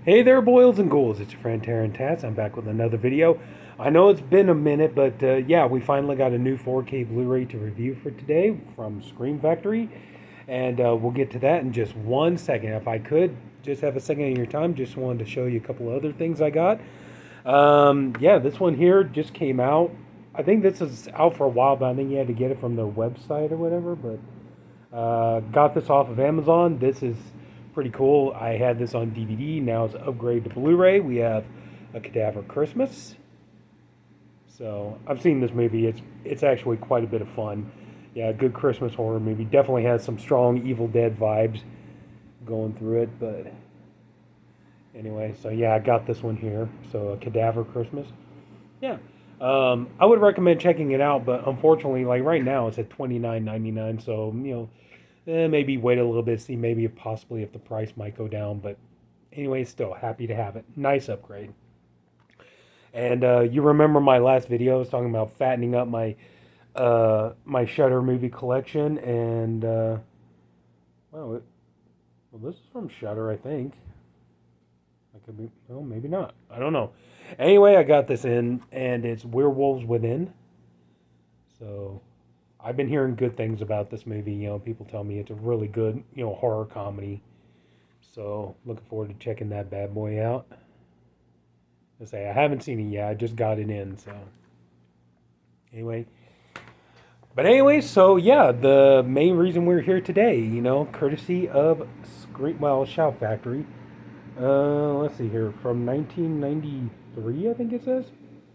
Hey there, boils and ghouls. It's your friend Taryn Tats. I'm back with another video. I know it's been a minute, but yeah, we finally got a new 4K Blu-ray to review for today from Scream Factory, and we'll get to that in just 1 second. If I could just have a second of your time, just wanted to show you a couple of other things I got. Yeah, this one here just came out. I think this is out for a while, but I think you had to get it from their website or whatever. But got this off of Amazon. This is pretty cool. I had this on DVD. Now it's upgraded to Blu-ray. We have A Cadaver Christmas. So I've seen this movie. It's actually quite a bit of fun. Yeah, good Christmas horror movie. Definitely has some strong Evil Dead vibes going through it. But anyway, so yeah, I got this one here. So A Cadaver Christmas. Yeah. I would recommend checking it out, but unfortunately, like right now, it's at $29.99. So maybe wait a little bit, see maybe if possibly if the price might go down. But anyway, still happy to have it. Nice upgrade. And you remember my last video? I was talking about fattening up my Shudder movie collection, and well, this is from Shudder, I think. I could be, well, maybe not. I don't know. Anyway, I got this in, and it's Werewolves Within. So I've been hearing good things about this movie. People tell me it's a really good, horror comedy. So looking forward to checking that bad boy out. I say I haven't seen it yet. I just got it in. So anyway, so yeah, the main reason we're here today, courtesy of Shout Factory. Let's see here, from 1993, I think it says.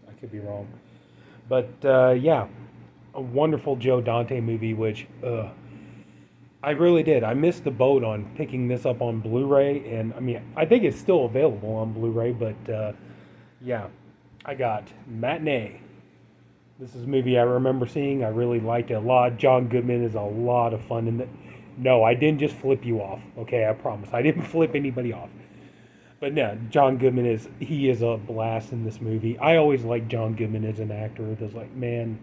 I could be wrong, but yeah, a wonderful Joe Dante movie, which I really did. I missed the boat on picking this up on Blu-ray, and I mean, I think it's still available on Blu-ray, but yeah, I got Matinee. This is a movie I remember seeing. I really liked it a lot. John Goodman is a lot of fun in it. No, I didn't just flip you off. Okay, I promise. I didn't flip anybody off. But no, John Goodman is a blast in this movie. I always liked John Goodman as an actor. There's like, man,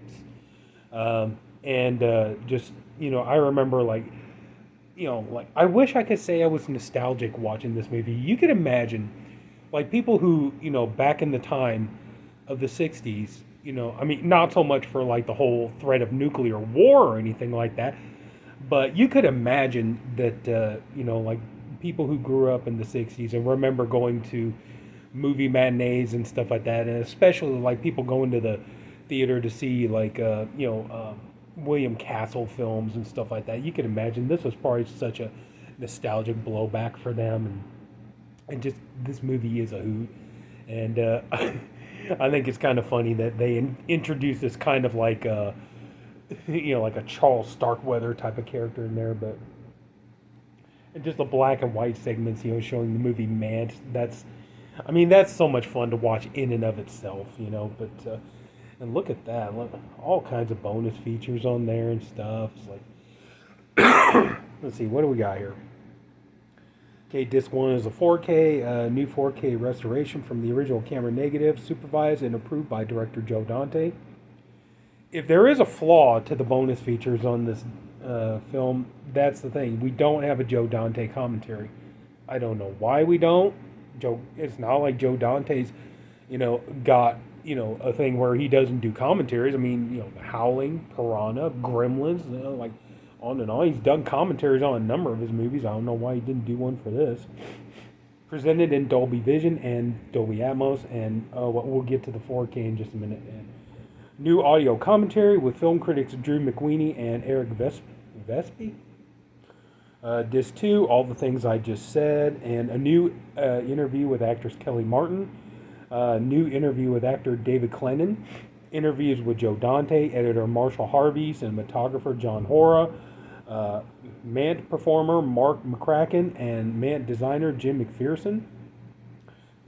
and just I remember like I wish I could say I was nostalgic watching this movie. You could imagine, like people who back in the time of the '60s. I mean, not so much for like the whole threat of nuclear war or anything like that, but you could imagine that like people who grew up in the '60s and remember going to movie matinees and stuff like that, and especially like people going to the theater to see like William Castle films and stuff like that. You could imagine this was probably such a nostalgic blowback for them, and just this movie is a hoot, and I think it's kind of funny that they introduce this kind of like like a Charles Starkweather type of character in there, but and just the black and white segments, showing the movie Man. That's so much fun to watch in and of itself, But and look at that, look, all kinds of bonus features on there and stuff. It's like, let's see, what do we got here? Okay, disc 1 is a 4K, new 4K restoration from the original camera negative, supervised and approved by director Joe Dante. If there is a flaw to the bonus features on this film, that's the thing. We don't have a Joe Dante commentary. I don't know why we don't. It's not like Joe Dante's, got, a thing where he doesn't do commentaries. I mean, Howling, Piranha, Gremlins, like on and on. He's done commentaries on a number of his movies. I don't know why he didn't do one for this. Presented in Dolby Vision and Dolby Atmos, and we'll get to the 4K in just a minute. And new audio commentary with film critics Drew McWeeny and Eric Vespi. Disc 2, all the things I just said, and a new interview with actress Kelly Martin. New interview with actor David Clennon. Interviews with Joe Dante, editor Marshall Harvey, cinematographer John Hora, Mant performer Mark McCracken, and Mant designer Jim McPherson.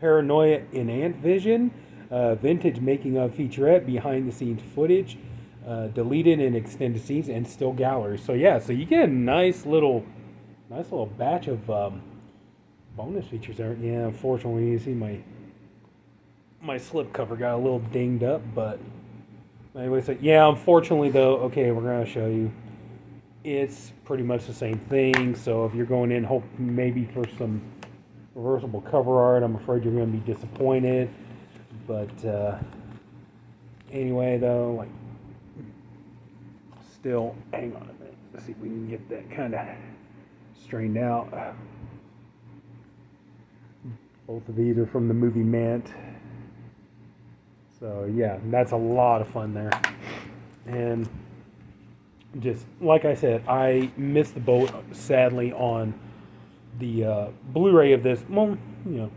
Paranoia in Ant Vision, vintage making of featurette, behind the scenes footage, deleted and extended scenes, and still galleries. So yeah, so you get a nice little batch of bonus features there. Yeah, unfortunately, you see my slip cover got a little dinged up, but anyway, so yeah, unfortunately though, okay, we're gonna show you. It's pretty much the same thing. So if you're going in, hope maybe for some reversible cover art. I'm afraid you're going to be disappointed. But anyway, though, like, still, hang on a minute. Let's see if we can get that kind of straightened out. Both of these are from the movie Mant. So yeah, that's a lot of fun there. And just like I said, I missed the boat sadly on the Blu-ray of this. Well, you know,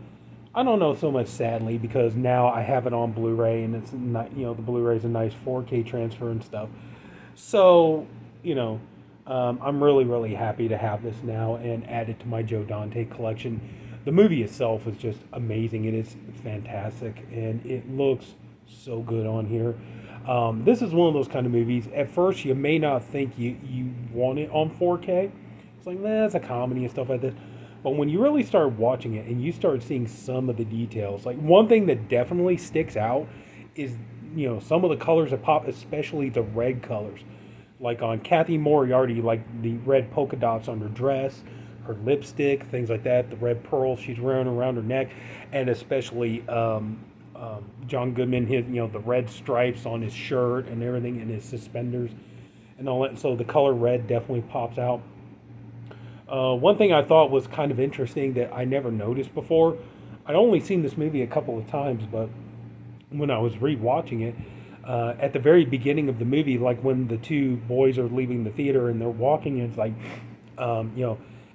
I don't know so much sadly because now I have it on Blu-ray and it's not, the Blu-ray is a nice 4K transfer and stuff. So I'm really really happy to have this now and add it to my Joe Dante collection. The movie itself is just amazing. It is fantastic and it looks so good on here. This is one of those kind of movies. At first, you may not think you want it on 4K. It's like, nah, it's a comedy and stuff like this. But when you really start watching it and you start seeing some of the details, like one thing that definitely sticks out is, some of the colors that pop, especially the red colors. Like on Kathy Moriarty, like the red polka dots on her dress, her lipstick, things like that, the red pearls she's wearing around her neck, and especially John Goodman, his the red stripes on his shirt and everything, and his suspenders and all that. So the color red definitely pops out. One thing I thought was kind of interesting that I never noticed before. I'd only seen this movie a couple of times, but when I was rewatching it, at the very beginning of the movie, like when the two boys are leaving the theater and they're walking, and it's like,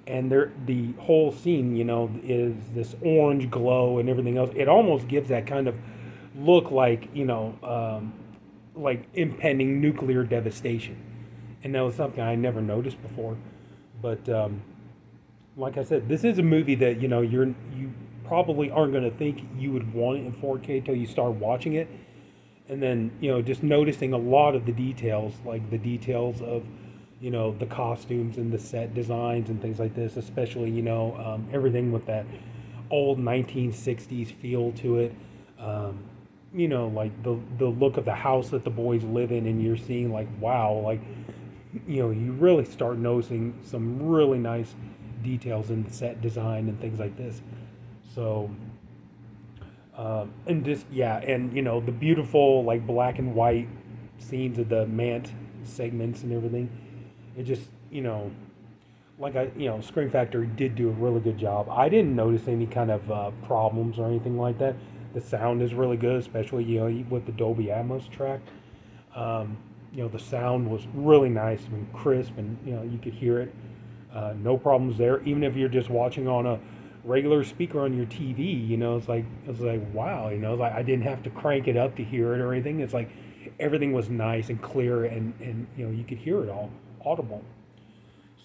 and the whole scene, is this orange glow and everything else. It almost gives that kind of look like, like impending nuclear devastation. And that was something I never noticed before. But like I said, this is a movie that you probably aren't going to think you would want it in 4K till you start watching it, and then just noticing a lot of the details, like the details of the costumes and the set designs and things like this, especially everything with that old 1960s feel to it. Like the look of the house that the boys live in, and you're seeing like, wow, like you really start noticing some really nice details in the set design and things like this. So and just and the beautiful like black and white scenes of the Mant segments and everything. It just like Scream Factory did do a really good job. I didn't notice any kind of problems or anything like that. The sound is really good, especially with the Dolby Atmos track. The sound was really nice and crisp, and you could hear it. No problems there. Even if you're just watching on a regular speaker on your TV, it's like wow, it's like I didn't have to crank it up to hear it or anything. It's like everything was nice and clear, and you could hear it all audible.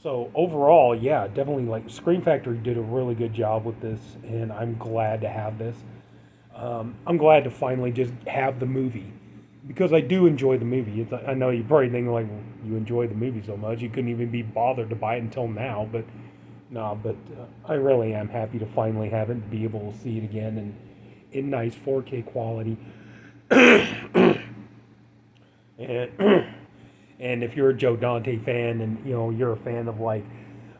So overall, yeah, definitely like Scream Factory did a really good job with this, and I'm glad to have this. I'm glad to finally just have the movie because I do enjoy the movie. I know you probably think like, well, you enjoy the movie so much you couldn't even be bothered to buy it until now, but no, but I really am happy to finally have it and be able to see it again and in nice 4K quality. And and if you're a Joe Dante fan and you're a fan of like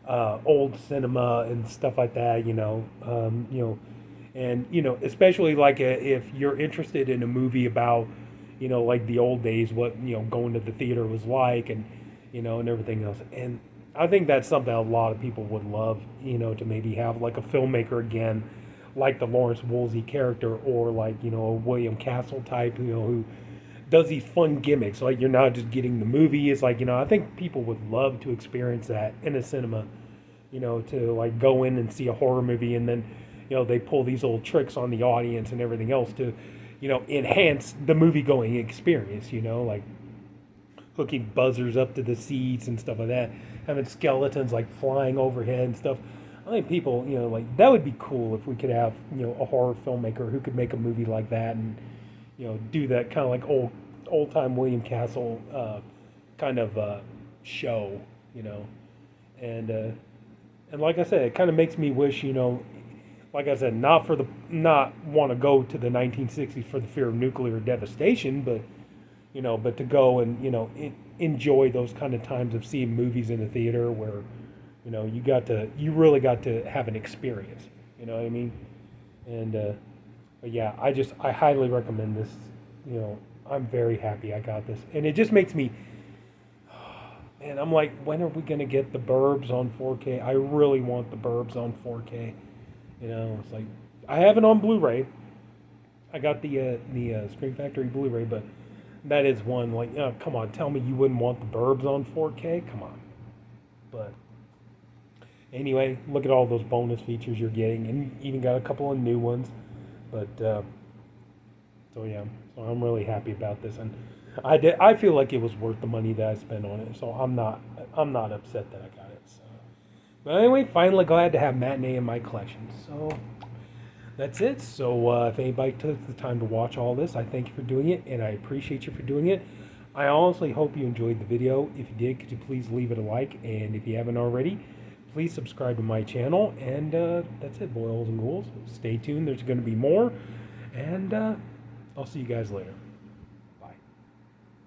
old cinema and stuff like that, and especially like if you're interested in a movie about like the old days, what going to the theater was like, and and everything else. And I think that's something a lot of people would love, to maybe have like a filmmaker again, like the Lawrence Woolsey character, or like a William Castle type, who does these fun gimmicks. Like you're not just getting the movie. It's like I think people would love to experience that in a cinema, to like go in and see a horror movie, and then they pull these old tricks on the audience and everything else to enhance the movie going experience. Like hooking buzzers up to the seats and stuff like that, having skeletons like flying overhead and stuff. I think people, like that would be cool if we could have, a horror filmmaker who could make a movie like that and, do that kind of like old time William Castle kind of show, and like I said, it kind of makes me wish, like I said, not want to go to the 1960s for the fear of nuclear devastation, but but to go and enjoy those kind of times of seeing movies in the theater where you really got to have an experience. You know what I mean? And but yeah, I highly recommend this. You know, I'm very happy I got this, and it just makes me. And I'm like, when are we gonna get the Burbs on 4K? I really want the Burbs on 4K. You know, it's like I have it on Blu-ray. I got the Scream Factory Blu-ray, but that is one like, come on, tell me you wouldn't want the Burbs on 4K? Come on. But anyway, look at all those bonus features you're getting, and even got a couple of new ones. But so yeah, so I'm really happy about this, and I feel like it was worth the money that I spent on it. So I'm not upset that I got it. So, but anyway, finally glad to have Matinee in my collection. So that's it. So if anybody took the time to watch all this, I thank you for doing it, and I appreciate you for doing it. I honestly hope you enjoyed the video. If you did, could you please leave it a like, and if you haven't already, please subscribe to my channel. And that's it, boils and ghouls. Stay tuned. There's going to be more, and I'll see you guys later.